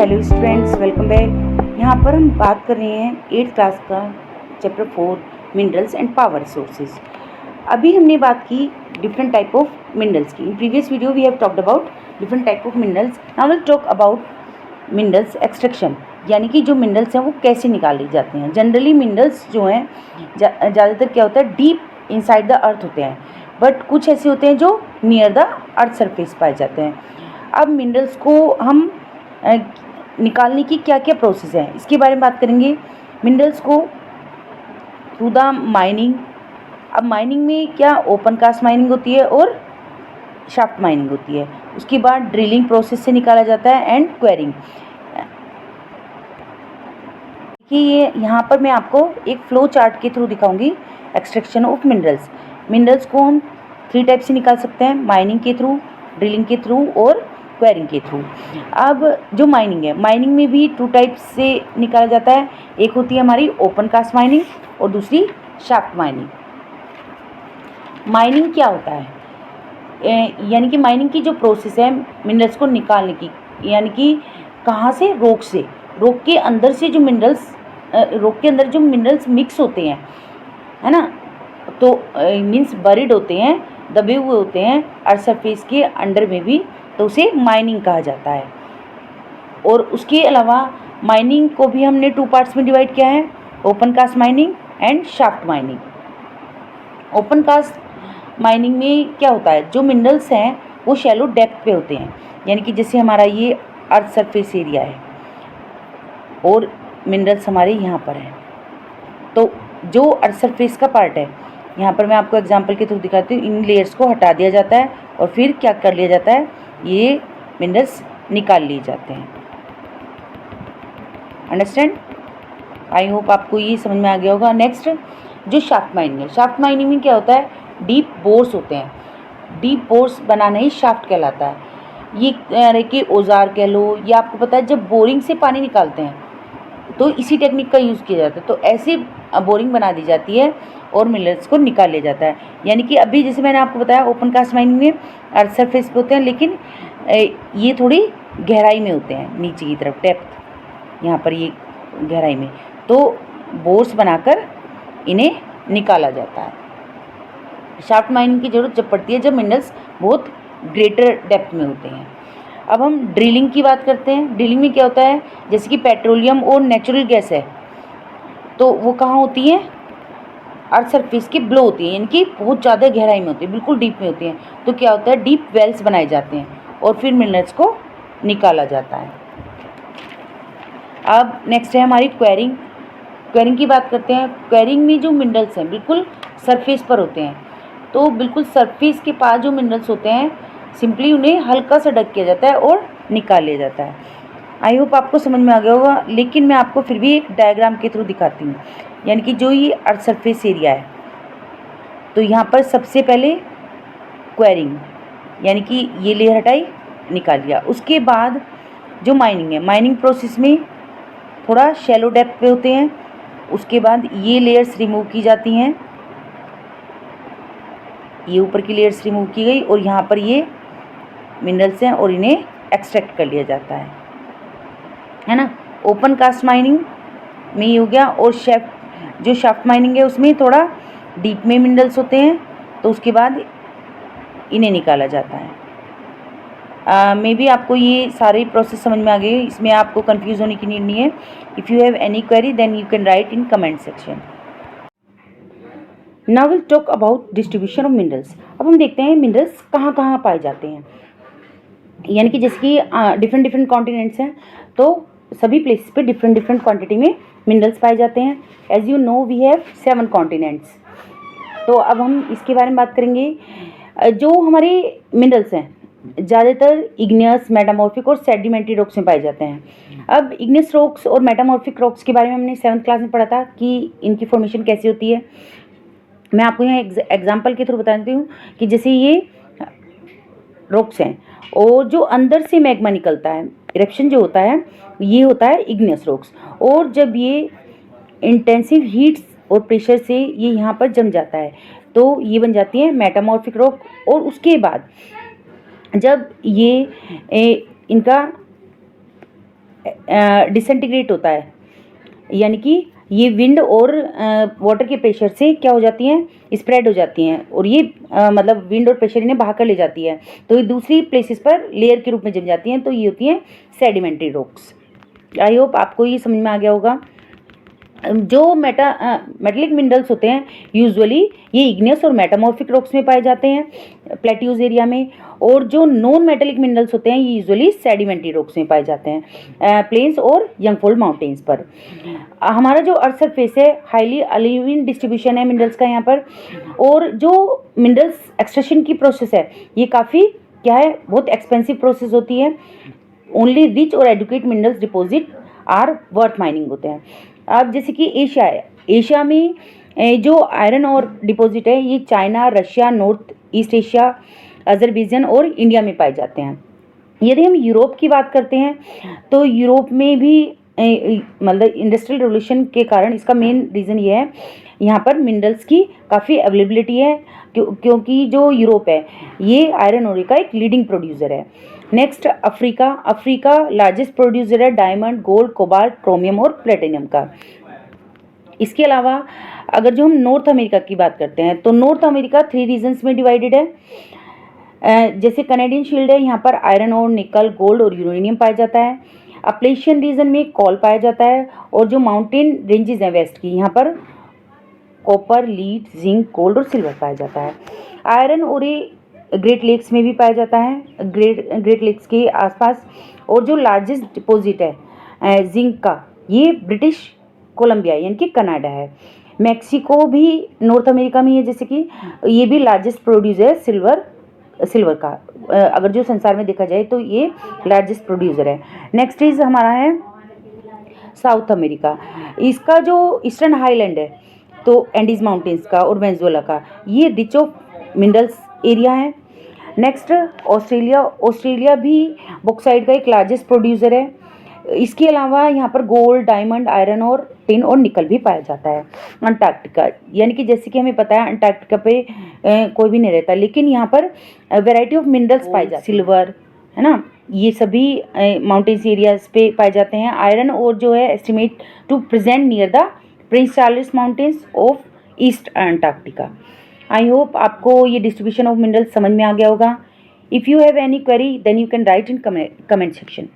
Hello students, welcome back. यहाँ पर हम बात कर रहे हैं 8th क्लास का chapter 4 minerals and power resources. अभी हमने बात की डिफरेंट टाइप ऑफ मिनरल्स की। In previous video we have talked about different type of minerals. Now will talk about minerals extraction, यानी कि जो मिनरल्स हैं वो कैसे निकाले जाते हैं। जनरली मिनरल्स जो हैं ज़्यादातर क्या होता है, डीप इनसाइड द अर्थ होते हैं, बट कुछ ऐसे होते हैं जो नियर द अर्थ सरफेस पाए जाते हैं। अब मिनरल्स को हम निकालने की क्या क्या प्रोसेस है इसके बारे में बात करेंगे। मिनरल्स को थ्रू द माइनिंग। अब माइनिंग में क्या ओपन कास्ट माइनिंग होती है और शाफ्ट माइनिंग होती है। उसके बाद ड्रिलिंग प्रोसेस से निकाला जाता है एंड क्वेरिंग। कि ये यहाँ पर मैं आपको एक फ्लो चार्ट के थ्रू दिखाऊंगी एक्सट्रैक्शन ऑफ मिनरल्स। मिनरल्स को हम 3 टाइप से निकाल सकते हैं, माइनिंग के थ्रू, ड्रिलिंग के थ्रू और क्वेरिंग के थ्रू। अब जो माइनिंग है, माइनिंग में भी 2 टाइप से निकाला जाता है। एक होती है हमारी ओपन कास्ट माइनिंग और दूसरी शाफ्ट माइनिंग। माइनिंग क्या होता है, यानी कि माइनिंग की जो प्रोसेस है मिनरल्स को निकालने की, यानी कि कहाँ से, रॉक से। रॉक के अंदर से जो मिनरल्स, रॉक के अंदर जो मिनरल्स मिक्स होते हैं, है ना, तो मीन्स बरिड होते हैं, दबे हुए होते हैं अर्थ सरफेस के अंडर में भी, तो उसे माइनिंग कहा जाता है। और उसके अलावा माइनिंग को भी हमने 2 पार्ट्स में डिवाइड किया है, open cast mining and shaft mining. Open cast mining में क्या होता है, जो मिनरल्स हैं वो शैलो डेप्थ पे होते हैं, यानी कि जैसे हमारा ये अर्थ सरफेस एरिया है और मिनरल्स हमारे यहाँ पर हैं। तो जो अर्थ सरफेस का पार्ट है, यहाँ पर मैं आपको एग्जांपल के थ्रू दिखाती हूँ, इन लेयर्स को हटा दिया जाता है और फिर क्या कर लिया जाता है, ये मिनरल्स निकाल लिए जाते हैं। अंडरस्टैंड? आई होप आपको ये समझ में आ गया होगा। नेक्स्ट जो शाफ्ट माइनिंग है, शाफ्ट माइनिंग में क्या होता है, डीप बोर्स होते हैं। डीप बोर्स बनाना ही शाफ्ट कहलाता है। ये तरह के औजार कह लो, या आपको पता है जब बोरिंग से पानी निकालते हैं तो इसी टेक्निक का यूज़ किया जाता है। तो ऐसे बोरिंग बना दी जाती है और मिनरल्स को निकाल लिया जाता है। यानी कि अभी जैसे मैंने आपको बताया ओपन कास्ट माइनिंग में अर्थ सरफेस पे होते हैं, लेकिन ये थोड़ी गहराई में होते हैं, नीचे की तरफ डेप्थ, यहाँ पर ये गहराई में, तो बोर्स बनाकर इन्हें निकाला जाता है। शाफ्ट माइनिंग की ज़रूरत जब पड़ती है जब मिनरल्स बहुत ग्रेटर डेप्थ में होते हैं। अब हम ड्रिलिंग की बात करते हैं। ड्रिलिंग में क्या होता है, जैसे कि पेट्रोलियम और नेचुरल गैस है, तो वो कहाँ होती है, अर्थ सरफेस के बिलो होती है, यानी कि बहुत ज़्यादा गहराई में होती है, बिल्कुल डीप में होती हैं। तो क्या होता है, डीप वेल्स बनाए जाते हैं और फिर मिनरल्स को निकाला जाता है। अब नेक्स्ट है हमारी क्वेरिंग। क्वेरिंग की बात करते हैं। क्वेरिंग में जो मिनरल्स हैं बिल्कुल सरफेस पर होते हैं, तो बिल्कुल सरफेस के पास जो मिनरल्स होते हैं सिंपली उन्हें हल्का सा ढक किया जाता है और निकाल लिया जाता है। आई होप आपको समझ में आ गया होगा, लेकिन मैं आपको फिर भी एक डायग्राम के थ्रू दिखाती हूँ। यानी कि जो ये अर्थ सरफेस एरिया है, तो यहाँ पर सबसे पहले क्वेरिंग, यानी कि ये लेयर हटाई, निकाल लिया। उसके बाद जो माइनिंग है, माइनिंग प्रोसेस में थोड़ा शैलो डेप्थ पे होते हैं। उसके बाद ये लेयर्स रिमूव की जाती हैं, ये ऊपर की लेयर्स रिमूव की गई और यहाँ पर ये मिनरल्स हैं और इन्हें एक्सट्रैक्ट कर लिया जाता है ना। ओपन कास्ट माइनिंग में ये हो गया। और जो शाफ्ट माइनिंग है उसमें थोड़ा डीप में मिनरल्स होते हैं, तो उसके बाद इन्हें निकाला जाता है। मे बी आपको ये सारे प्रोसेस समझ में आ गए, इसमें आपको कंफ्यूज होने की नीड नहीं है। If you have any query then you can write in comment section. Now will talk about distribution of minerals. अब हम देखते हैं मिनरल्स कहाँ कहाँ पाए जाते हैं, यानी कि जैसे कि डिफरेंट डिफरेंट कॉन्टिनेंट्स हैं, तो सभी प्लेसेस पे डिफरेंट डिफरेंट क्वांटिटी में मिनरल्स पाए जाते हैं। As you know we have 7 continents. तो अब हम इसके बारे में बात करेंगे। जो हमारे मिनरल्स हैं ज़्यादातर इग्नियस, मेटामॉर्फिक और सेडिमेंट्री रॉक्स में पाए जाते हैं। अब इग्नियस रॉक्स और मेटामॉर्फिक रॉक्स के बारे में हमने 7th क्लास में पढ़ा था कि इनकी फॉर्मेशन कैसी होती है। मैं आपको यहाँ एग्जाम्पल के थ्रू बता देती हूँ कि जैसे ये रॉक्स हैं और जो अंदर से मैग्मा निकलता है, इरेप्शन जो होता है, ये होता है इग्नियस रॉक्स। और जब ये इंटेंसिव हीट्स और प्रेशर से ये यहाँ पर जम जाता है तो ये बन जाती है मेटामॉर्फिक रॉक। और उसके बाद जब ये इनका डिसइंटीग्रेट होता है, यानी कि ये विंड और वाटर के प्रेशर से क्या हो जाती हैं, स्प्रेड हो जाती हैं, और ये मतलब विंड और प्रेशर इन्हें बाहर कर ले जाती है, तो ये दूसरी प्लेसेस पर लेयर के रूप में जम जाती हैं, तो ये होती हैं सेडिमेंट्री रॉक्स। आई होप आपको ये समझ में आ गया होगा। जो मेटेलिक मिनरल्स होते हैं यूजुअली ये इग्नियस और मेटामॉर्फिक रॉक्स में पाए जाते हैं प्लेट्यूज एरिया में, और जो नॉन मेटेलिक मिनरल्स होते हैं ये यूजुअली सेडिमेंट्री रॉक्स में पाए जाते हैं प्लेन्स और यंगफोल्ड माउंटेन्स पर। हमारा जो अर्थ सरफेस है हाईली अनइवन डिस्ट्रीब्यूशन है मिनरल्स का यहाँ पर, और जो मिनरल्स एक्सट्रैक्शन की प्रोसेस है ये काफ़ी क्या है, बहुत एक्सपेंसिव प्रोसेस होती है। ओनली रिच और educate minerals deposit are worth mining होते हैं। अब जैसे कि एशिया है, एशिया में जो आयरन और डिपॉजिट है ये China, Russia, north east Asia, Azerbaijan और इंडिया में पाए जाते हैं। यदि हम यूरोप की बात करते हैं तो यूरोप में भी मतलब इंडस्ट्रियल रेवोल्यूशन के कारण इसका मेन रीज़न ये है, यहाँ पर मिनरल्स की काफ़ी अवेलेबिलिटी है, क्योंकि जो यूरोप है ये आयरन ओर का एक लीडिंग प्रोड्यूसर है। Next Africa, Africa largest producer है डायमंड, गोल्ड, कोबाल्ट, क्रोमियम और प्लेटिनम का। इसके अलावा अगर जो हम नॉर्थ अमेरिका की बात करते हैं तो नॉर्थ अमेरिका 3 रीजन्स में डिवाइडेड है। जैसे कनेडियन शील्ड है, यहाँ पर आयरन और निकल, गोल्ड और यूरेनियम पाया जाता है। अप्लेशियन रीजन में कोल पाया जाता है, और जो माउंटेन रेंजेस हैं वेस्ट की यहाँ पर कॉपर, लीड, जिंक, गोल्ड और सिल्वर पाया जाता है। आयरन और ग्रेट लेक्स में भी पाया जाता है, ग्रेट लेक्स के आसपास, और जो लार्जेस्ट डिपॉजिट है जिंक का ये ब्रिटिश कोलंबिया यानी कि कनाडा है। मैक्सिको भी नॉर्थ अमेरिका में है, जैसे कि ये भी लार्जेस्ट प्रोड्यूसर है सिल्वर का। अगर जो संसार में देखा जाए तो ये लार्जेस्ट प्रोड्यूसर है। नेक्स्ट इज हमारा है साउथ अमेरिका, इसका जो ईस्टर्न हाईलैंड है तो एंडीज माउंटेन्स का और वेनेजुएला का, ये रिच ऑफ मिनरल्स एरिया है। नेक्स्ट ऑस्ट्रेलिया, ऑस्ट्रेलिया भी बॉक्साइट का एक लार्जेस्ट प्रोड्यूसर है। इसके अलावा यहाँ पर गोल्ड, डायमंड, आयरन और टिन और निकल भी पाया जाता है। अंटार्कटिका, यानी कि जैसे कि हमें पता है अंटार्कटिका पे कोई भी नहीं रहता, लेकिन यहाँ पर वैरायटी ऑफ मिनरल्स पाए जाते हैं, सिल्वर है ना, ये सभी माउंटेन्स एरियाज पे पाए जाते हैं। आयरन और जो है estimate to present near the Prince Charles Mountains of East Antarctica. I hope आपको ये डिस्ट्रीब्यूशन ऑफ मिनरल्स समझ में आ गया होगा। If you have any query then you can write in comment section.